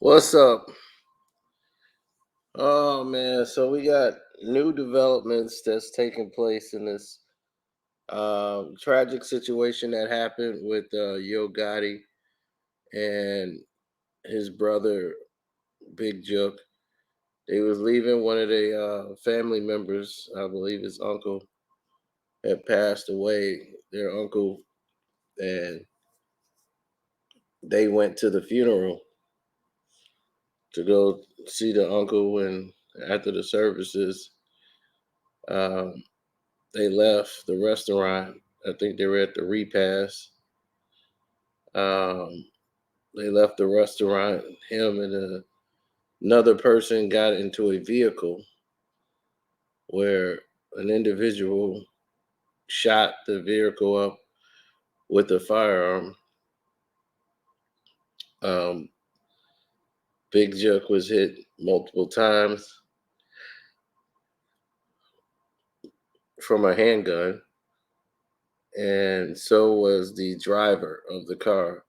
What's up? Oh man, so we got new developments that's taking place in this tragic situation that happened with Yo Gotti and his brother Big Jook. They was leaving one of their family members, I believe his uncle had passed away, their uncle, and they went to the funeral to go see the uncle. And after the services, um, they left the restaurant. I think they were at the repass. Um, they left the restaurant. Him and another person got into a vehicle where an individual shot the vehicle up with a firearm. Um, Big Jook was hit multiple times from a handgun, and so was the driver of the car.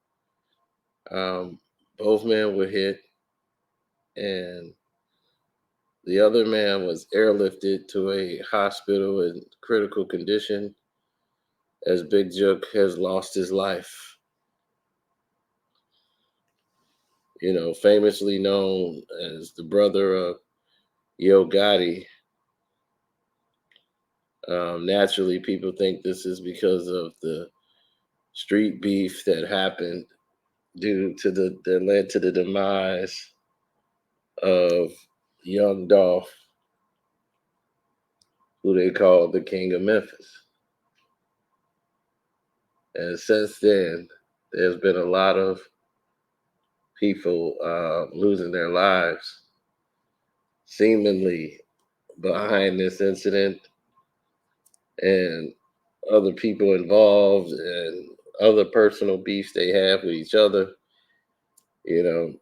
Um, both men were hit, and the other man was airlifted to a hospital in critical condition as Big Jook has lost his life. Famously known as the brother of Yo Gotti. Naturally, people think this is because of the street beef that happened due to that led to the demise of young Dolph, who they called the King of Memphis. And since then, there's been a lot of people losing their lives seemingly behind this incident, and other people involved and other personal beefs they have with each other. You know,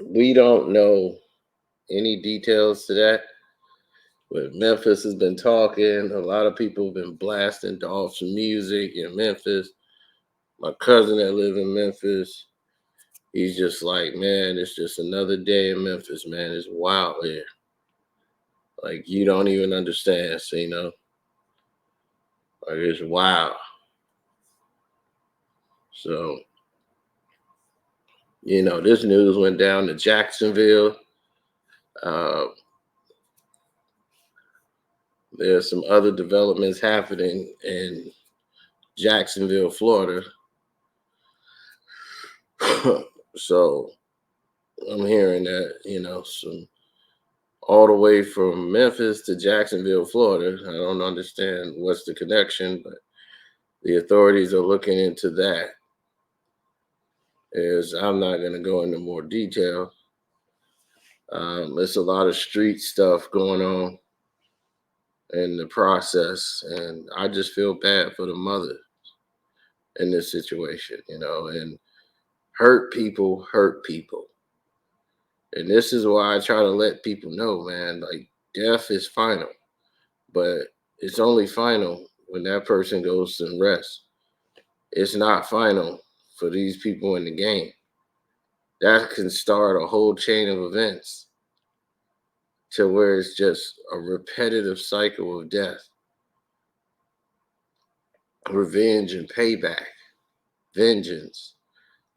we don't know any details to that, but Memphis has been talking. A lot of people have been blasting Dolph's music in Memphis. My cousin that live in Memphis, he's just like, man, it's just another day in Memphis, man. It's wild here. Like you don't even understand, so, like it's wild. So, this news went down to Jacksonville. Uh, there's some other developments happening in Jacksonville, Florida. So I'm hearing that, some all the way from Memphis to Jacksonville, Florida. I don't understand what's the connection, but the authorities are looking into that. As I'm not going to go into more detail. There's a lot of street stuff going on in the process, and I just feel bad for the mother in this situation, and hurt people. And this is why I try to let people know, man, like death is final, but it's only final when that person goes to rest. It's not final for these people in the game. That can start a whole chain of events to where it's just a repetitive cycle of death, revenge and payback, vengeance.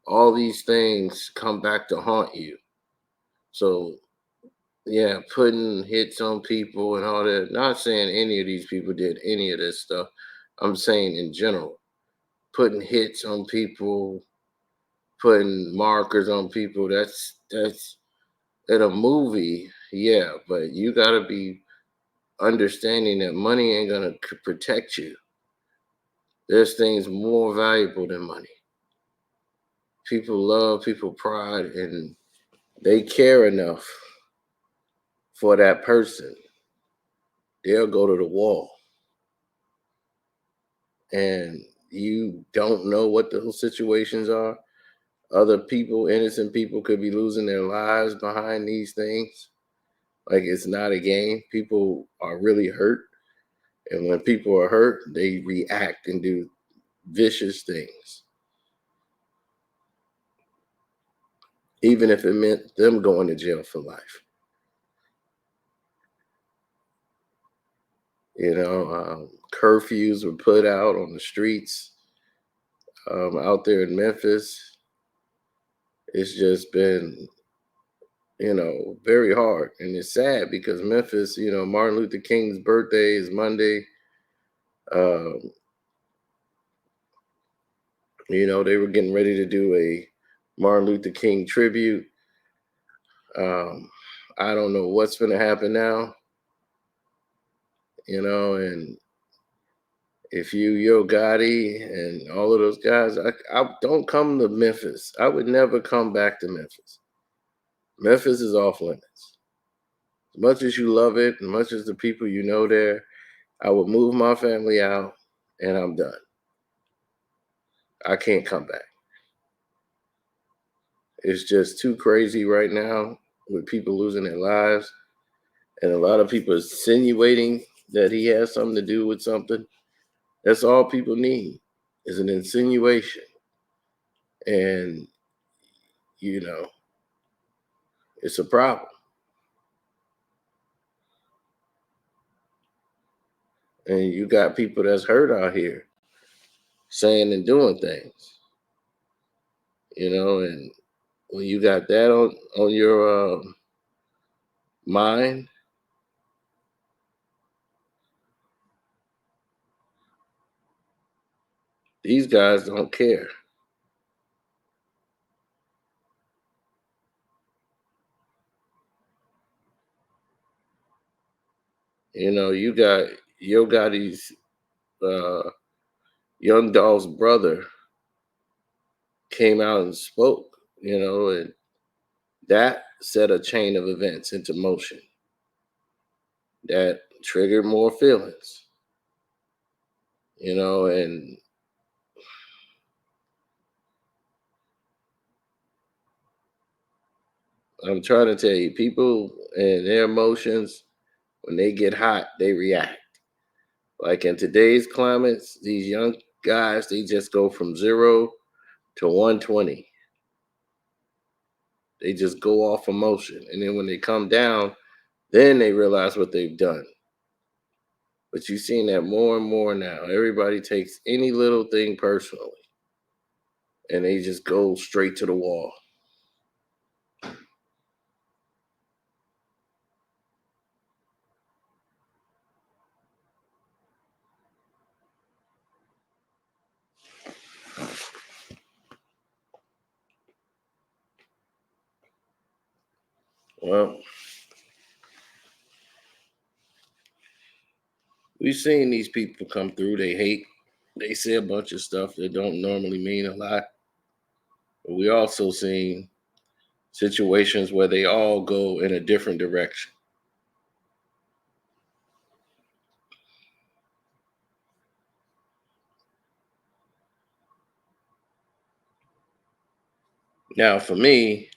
All these things come back to haunt you. So, yeah, putting hits on people and all that. Not saying any of these people did any of this stuff. I'm saying in general, putting hits on people, putting markers on people. That's in a movie, yeah, but you gotta be understanding that money ain't gonna protect you. There's things more valuable than money. People love, people pride, and they care enough for that person. They'll go to the wall. And you don't know what those situations are. Other people, innocent people, could be losing their lives behind these things. Like it's not a game. People are really hurt. And when people are hurt, they react and do vicious things. even if it meant them going to jail for life. Curfews were put out on the streets out there in Memphis. It's just been, very hard. And it's sad because Memphis, Martin Luther King's birthday is Monday. They were getting ready to do a Martin Luther King tribute. I don't know what's going to happen now, and if you, Yo Gotti, and all of those guys, I don't come to Memphis. I would never come back to Memphis. Memphis is off limits. As much as you love it, as much as the people there, I would move my family out and I'm done. I can't come back. It's just too crazy right now with people losing their lives. And a lot of people insinuating that he has something to do with something. That's all people need is an insinuation. And, it's a problem. And you got people that's hurt out here saying and doing things, and when you got that on your mind, these guys don't care. You got Yo Gotti's Young Dolph's brother came out and spoke, and that set a chain of events into motion that triggered more feelings, and I'm trying to tell you, people and their emotions, when they get hot, they react. Like in today's climates, these young guys, they just go from 0 to 120. They just go off emotion. And then when they come down, then they realize what they've done. But you've seen that more and more now. Everybody takes any little thing personally. And they just go straight to the wall. Well, we've seen these people come through. They hate. They say a bunch of stuff that don't normally mean a lot. But we also seen situations where they all go in a different direction. Now, for me,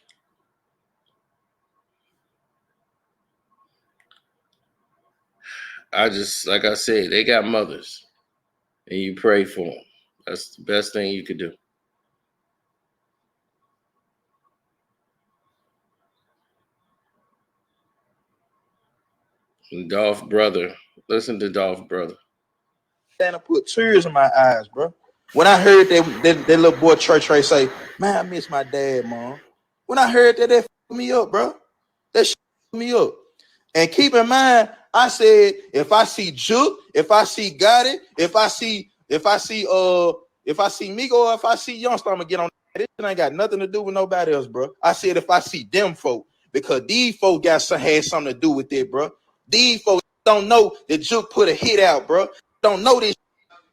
I just, like I said, they got mothers, and you pray for them. That's the best thing you could do. And Dolph brother, listen to Dolph brother. And I put tears in my eyes, bro. When I heard that little boy Trey say, "Man, I miss my dad, mom." When I heard that fucked me up, bro. That shit fucked me up. And keep in mind, I said, if I see Jook, if I see Gotti, if I see Migo, or if I see Youngster, I'm gonna get on. This ain't got nothing to do with nobody else, bro. I said if I see them folk, because these folk had something to do with it, bro. These folks don't know that Jook put a hit out, bro. Don't know this,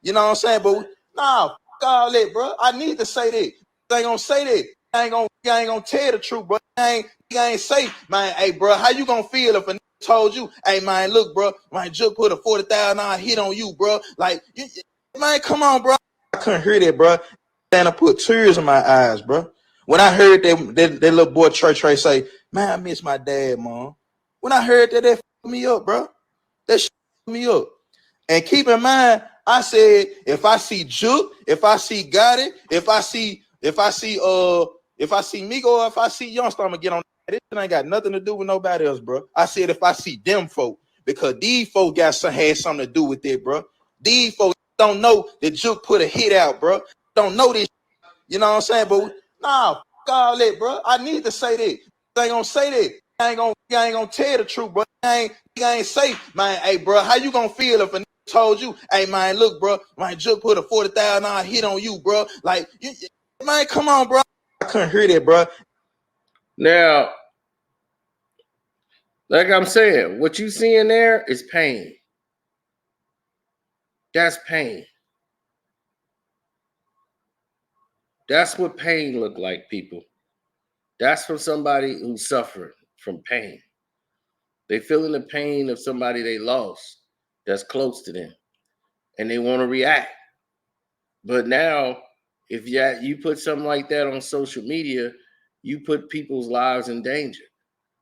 you know what I'm saying? But nah, fuck all that, bro. I need to say that. I ain't gonna say that. I ain't gonna tell the truth, bro. I ain't say, man, hey, bro, how you gonna feel if a nigga told you, hey, man, look, bro, man, Jook put a $40,000 hit on you, bro? Like, man, come on, bro. I couldn't hear that, bro. And I put tears in my eyes, bro. When I heard that little boy Trey say, "Man, I miss my dad, mom." When I heard that fucked me up, bro. That shit fucked me up. And keep in mind, I said if I see Jook, if I see Gotti, if I see If I see Migo or if I see Youngster, I'm gonna get on. This shit ain't got nothing to do with nobody else, bro. I said if I see them folk, because these folk had something to do with it, bro. These folks don't know that Jook put a hit out, bro. Don't know this. You know what I'm saying? But nah, fuck all that, bro. I need to say that. I ain't gonna say that. I ain't gonna tell the truth, bro. I ain't say, man, hey, bro, how you gonna feel if a nigga told you, hey, man, look, bro, my Jook put a $40,000 hit on you, bro? Like, man, come on, bro. I couldn't hear that, bro. Now, like I'm saying, what you seeing there is pain. That's pain. That's what pain look like, people. That's from somebody who suffered from pain. They feeling the pain of somebody they lost that's close to them, and they want to react. But now, if you put something like that on social media, you put people's lives in danger.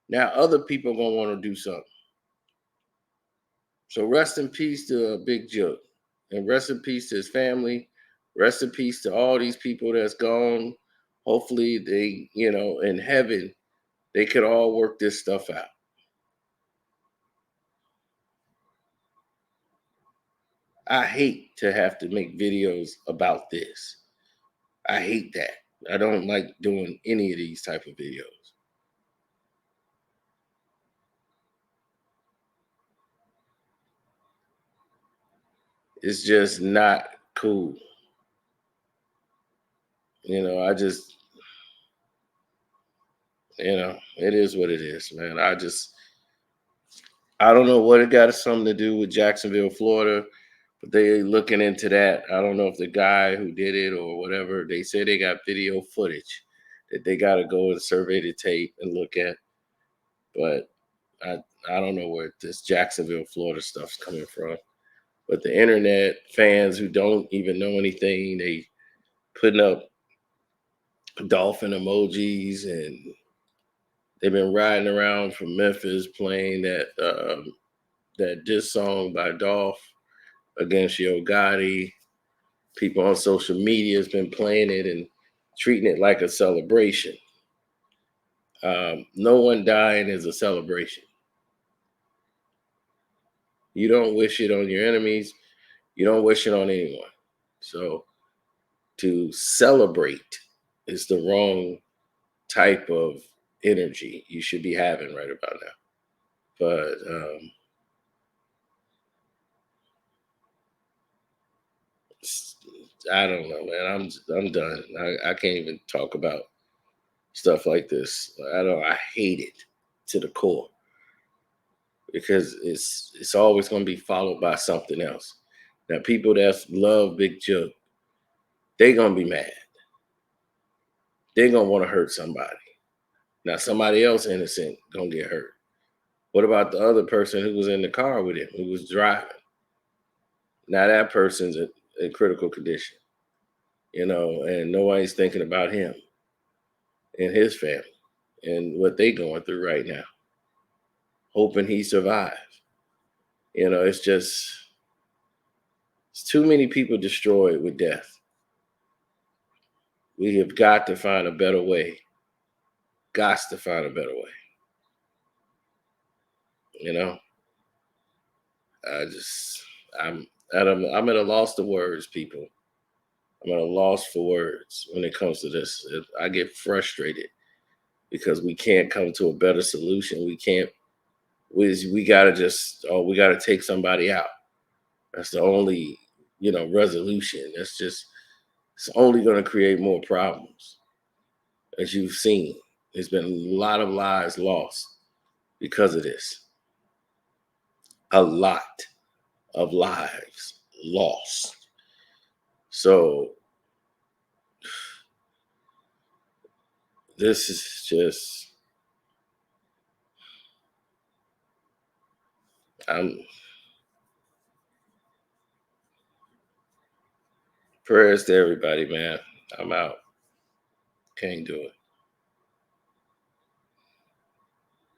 Now, other people are gonna want to do something. So rest in peace to Big Jook, and rest in peace to his family. Rest in peace to all these people that's gone. Hopefully, they, in heaven, they could all work this stuff out. I hate to have to make videos about this. I hate that. I don't like doing any of these type of videos. It's just not cool. It is what it is, man. I don't know what it got something to do with Jacksonville, Florida, but they looking into that. I don't know if the guy who did it or whatever, they say they got video footage that they got to go and survey the tape and look at. But I don't know where this Jacksonville, Florida stuff's coming from. But the internet fans who don't even know anything, they putting up dolphin emojis, and they've been riding around from Memphis playing that diss song by Dolph against Yo Gotti. People on social media has been playing it and treating it like a celebration. No one dying is a celebration. You don't wish it on your enemies. You don't wish it on anyone. So to celebrate is the wrong type of energy you should be having right about now. But I don't know, man. I'm done. I can't even talk about stuff like this. I hate it to the core because it's always going to be followed by something else. Now, people that love Big Jook, they gonna be mad. They're gonna want to hurt somebody. Now, somebody else innocent gonna get hurt. What about the other person who was in the car with him, who was driving? Now that person's in critical condition, and nobody's thinking about him and his family and what they going through right now, hoping he survives. It's too many people destroyed with death. We have got to find a better way. Got to find a better way. You know, I just I'm I'm at a loss of words, people. I'm at a loss for words when it comes to this. I get frustrated because we can't come to a better solution. We can't. We gotta we gotta take somebody out. That's the only resolution. It's only going to create more problems. As you've seen, there's been a lot of lives lost because of this. A lot of lives lost. So this is just I'm prayers to everybody, man. I'm out. Can't do it.